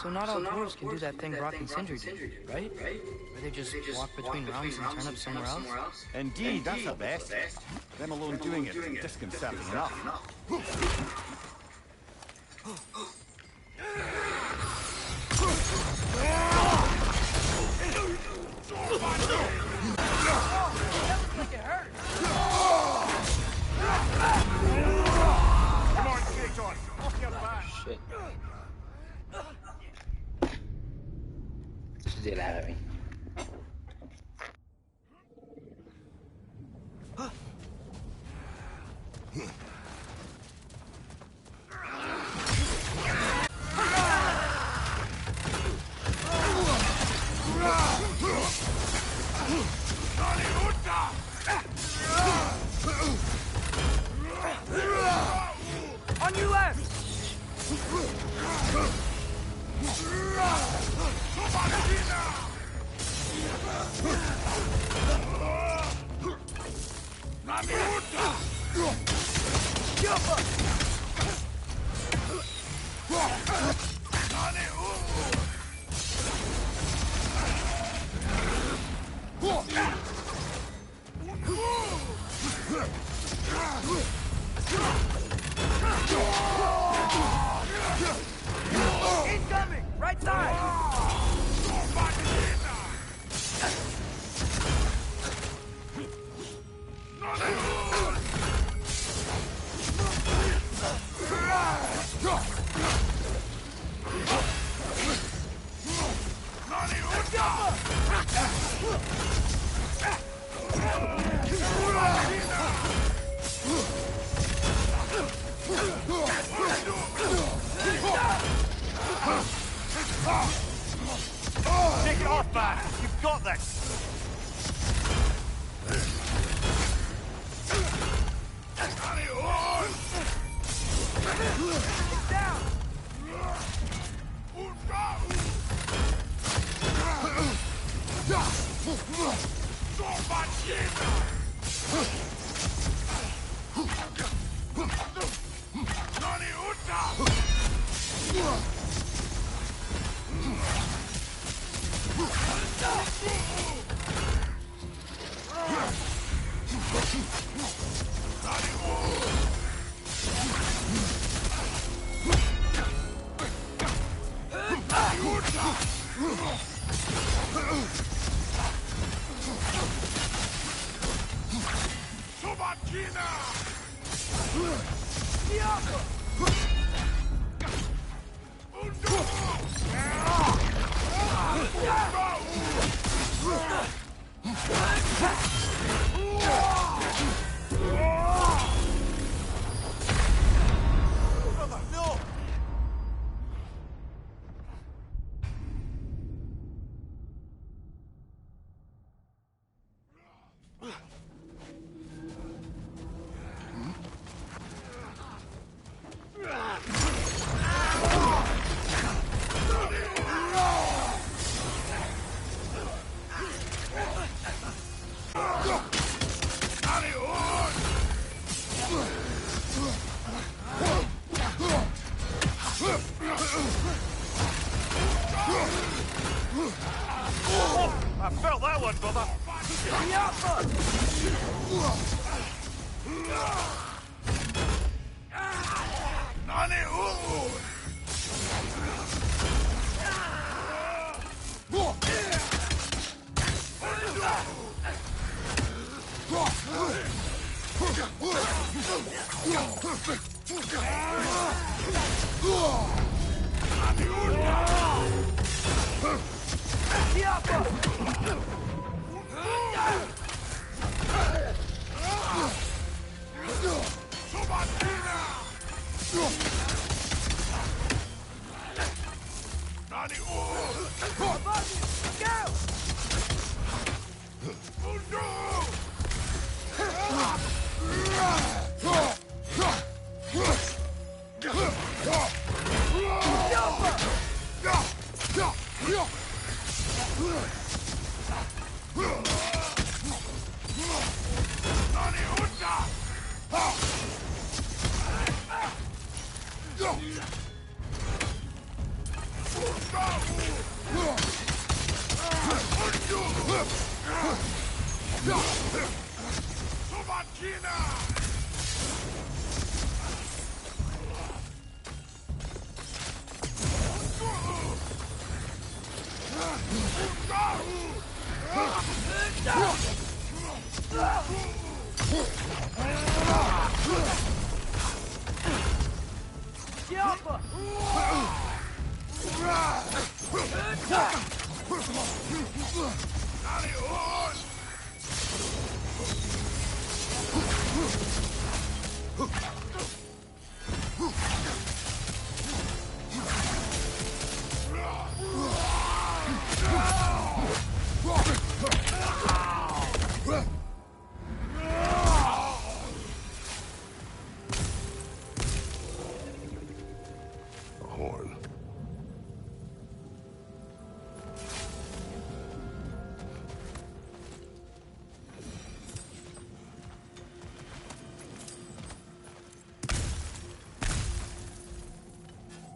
So not all dwarves can do that thing Brock and Sindri did, right? Where they just walk between rounds and turn up somewhere else? Indeed, that's the best. Them alone doing it is disconcerting enough. Shit. Get out of me. On your left! Incoming! Right side! Take it off, man! You've got this! It's down! I felt that one, brother!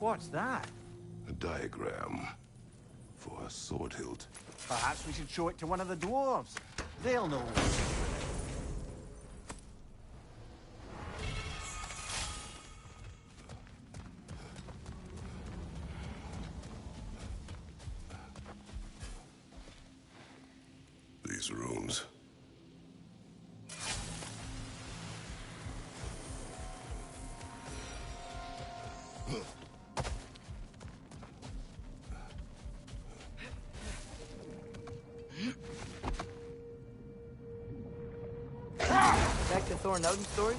What's that? A diagram for a sword hilt. Perhaps we should show it to one of the dwarves. They'll know. These runes. Back to Thor and Odin stories?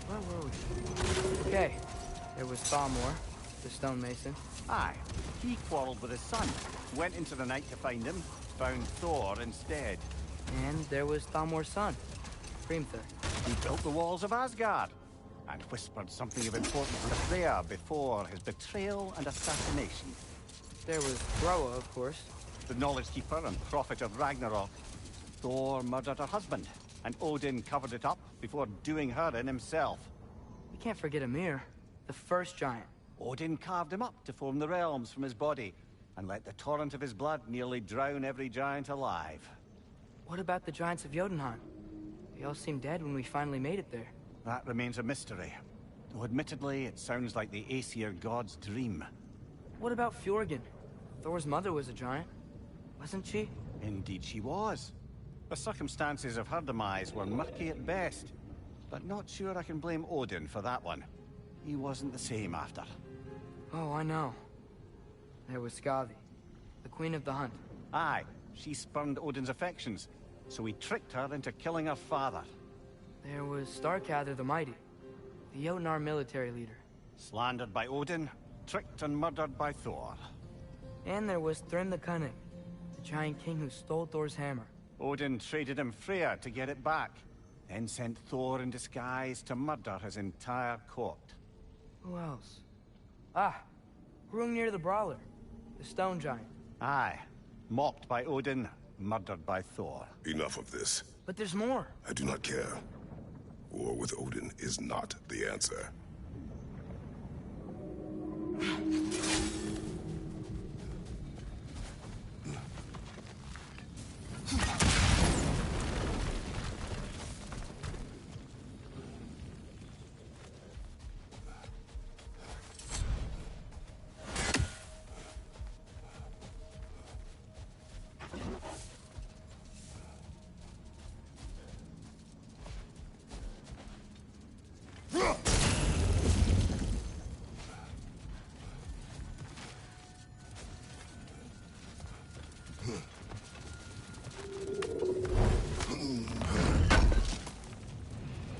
Where were we? Okay, there was Thalmor, the stonemason. Aye, he quarreled with his son. Went into the night to find him, found Thor instead. And there was Thalmor's son, Hrimthur. He built the walls of Asgard, and whispered something of importance to Freya before his betrayal and assassination. There was Groa, of course. The knowledge keeper and prophet of Ragnarok. Thor murdered her husband, and Odin covered it up before doing her in himself. We can't forget Ymir, the first giant. Odin carved him up to form the realms from his body, and let the torrent of his blood nearly drown every giant alive. What about the giants of Jotunheim? They all seemed dead when we finally made it there. That remains a mystery. Though admittedly, it sounds like the Aesir god's dream. What about Fjorgyn? Thor's mother was a giant, wasn't she? Indeed she was. The circumstances of her demise were murky at best, but not sure I can blame Odin for that one. He wasn't the same after. Oh, I know. There was Skathi, the queen of the hunt. Aye, she spurned Odin's affections, so he tricked her into killing her father. There was Starkadr the Mighty, the Jotnar military leader. Slandered by Odin, tricked and murdered by Thor. And there was Thrym the Cunning, the giant king who stole Thor's hammer. Odin traded him Freya to get it back, then sent Thor in disguise to murder his entire court. Who else? Ah, Hrungnir the Brawler, the stone giant. Aye, mocked by Odin, murdered by Thor. Enough of this. But there's more. I do not care. War with Odin is not the answer.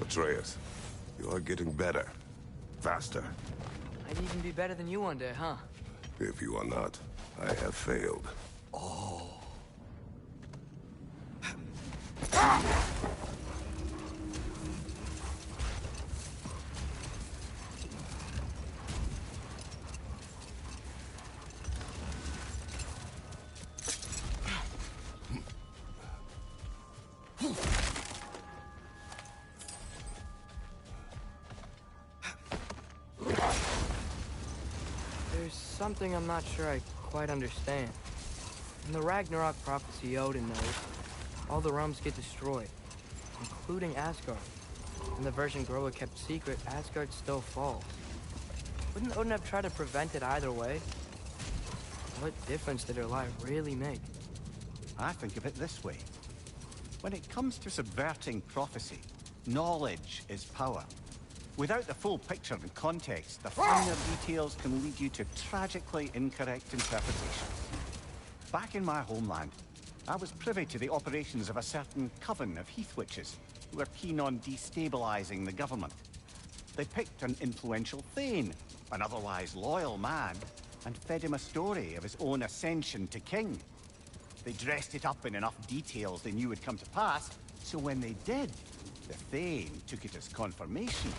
Atreus, you are getting better. Faster. I'd even be better than you one day, huh? If you are not, I have failed. There's something I'm not sure I quite understand. In the Ragnarok prophecy Odin knows, all the realms get destroyed, including Asgard. In the version Groa kept secret, Asgard still falls. Wouldn't Odin have tried to prevent it either way? What difference did her lie really make? I think of it this way. When it comes to subverting prophecy, knowledge is power. Without the full picture and context, the finer details can lead you to tragically incorrect interpretations. Back in my homeland, I was privy to the operations of a certain coven of heath witches who were keen on destabilizing the government. They picked an influential Thane, an otherwise loyal man, and fed him a story of his own ascension to king. They dressed it up in enough details they knew would come to pass, so when they did, the Thane took it as confirmation.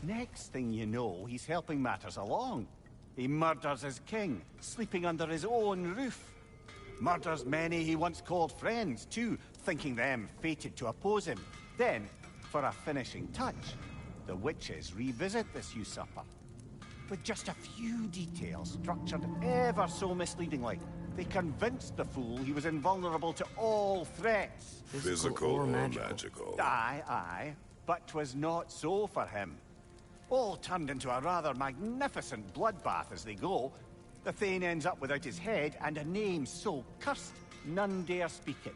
Next thing you know, he's helping matters along. He murders his king, sleeping under his own roof. Murders many he once called friends, too, thinking them fated to oppose him. Then, for a finishing touch, the witches revisit this usurper. With just a few details structured ever so misleadingly, they convinced the fool he was invulnerable to all threats. Physical or magical? Aye, but 'twas not so for him. All turned into a rather magnificent bloodbath as they go. The Thane ends up without his head and a name so cursed none dare speak it.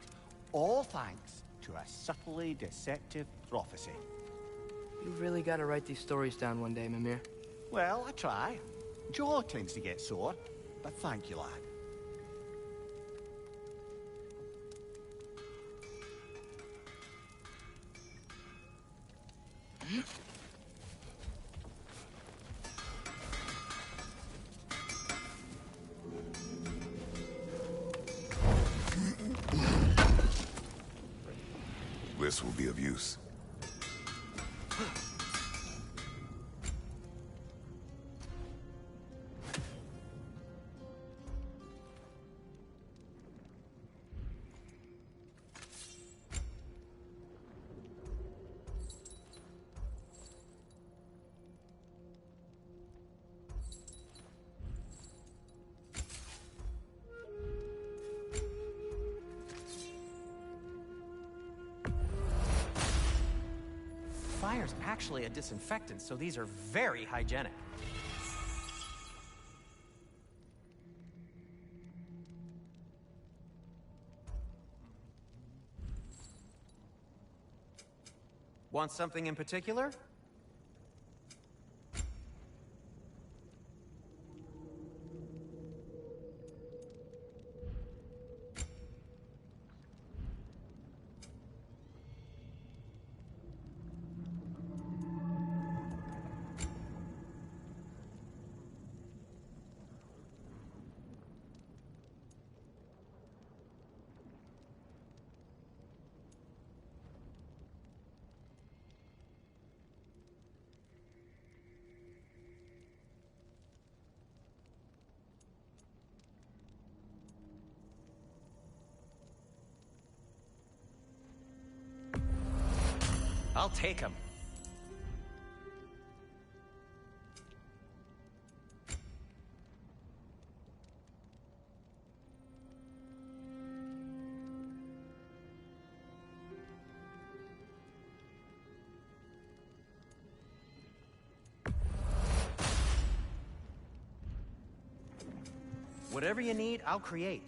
All thanks to a subtly deceptive prophecy. You've really got to write these stories down one day, Mimir. Well, I try. Jaw tends to get sore, but thank you, lad. This will be of use. Fire's actually a disinfectant, so these are very hygienic. Want something in particular? I'll take him. Whatever you need, I'll create.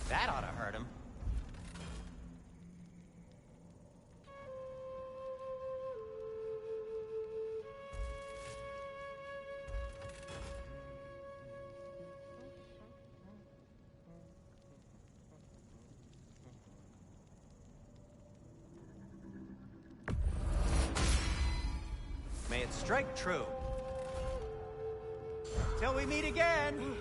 That ought to hurt him. May it strike true. Till we meet again!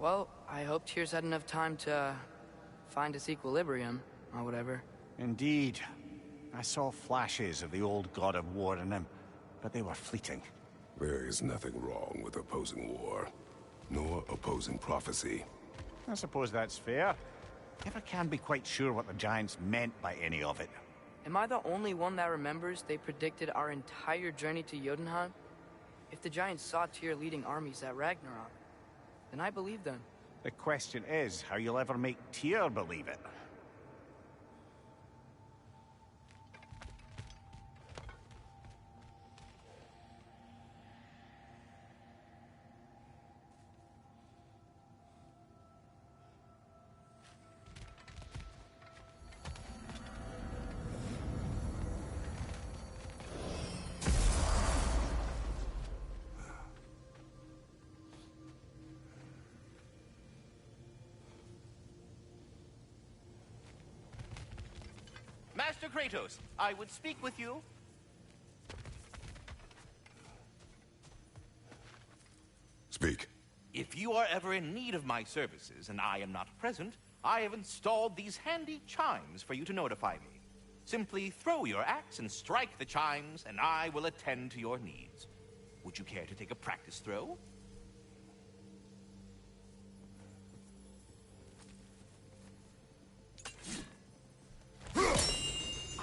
Well, I hope Tyr's had enough time to find its equilibrium, or whatever. Indeed. I saw flashes of the old god of war in him, but they were fleeting. There is nothing wrong with opposing war, nor opposing prophecy. I suppose that's fair. Never can be quite sure what the Giants meant by any of it. Am I the only one that remembers they predicted our entire journey to Jotunheim? If the Giants saw Tyr leading armies at Ragnarok, then I believe them. The question is how you'll ever make Tyr believe it. Master Kratos, I would speak with you. Speak. If you are ever in need of my services and I am not present, I have installed these handy chimes for you to notify me. Simply throw your axe and strike the chimes, and I will attend to your needs. Would you care to take a practice throw?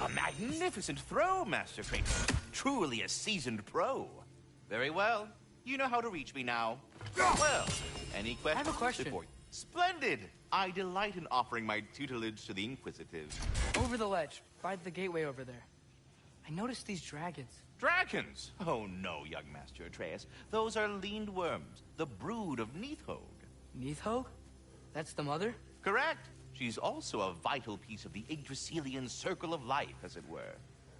A magnificent throw, Master Kratos. Truly a seasoned pro. Very well. You know how to reach me now. Well, any questions? I have a question. before you? Splendid! I delight in offering my tutelage to the inquisitive. Over the ledge, by the gateway over there. I noticed these dragons. Dragons? Oh no, young Master Atreus. Those are leaned worms, the brood of Nidhogg. Nidhogg? That's the mother? Correct. She's also a vital piece of the Yggdrasilian circle of life, as it were.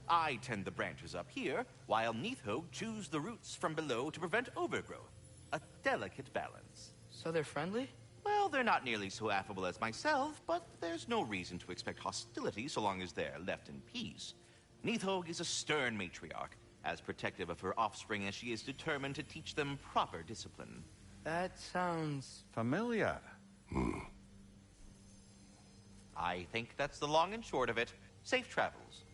I tend the branches up here, while Nidhogg chews the roots from below to prevent overgrowth. A delicate balance. So they're friendly? Well, they're not nearly so affable as myself, but there's no reason to expect hostility so long as they're left in peace. Nidhogg is a stern matriarch, as protective of her offspring as she is determined to teach them proper discipline. That sounds... Familiar. I think that's the long and short of it. Safe travels.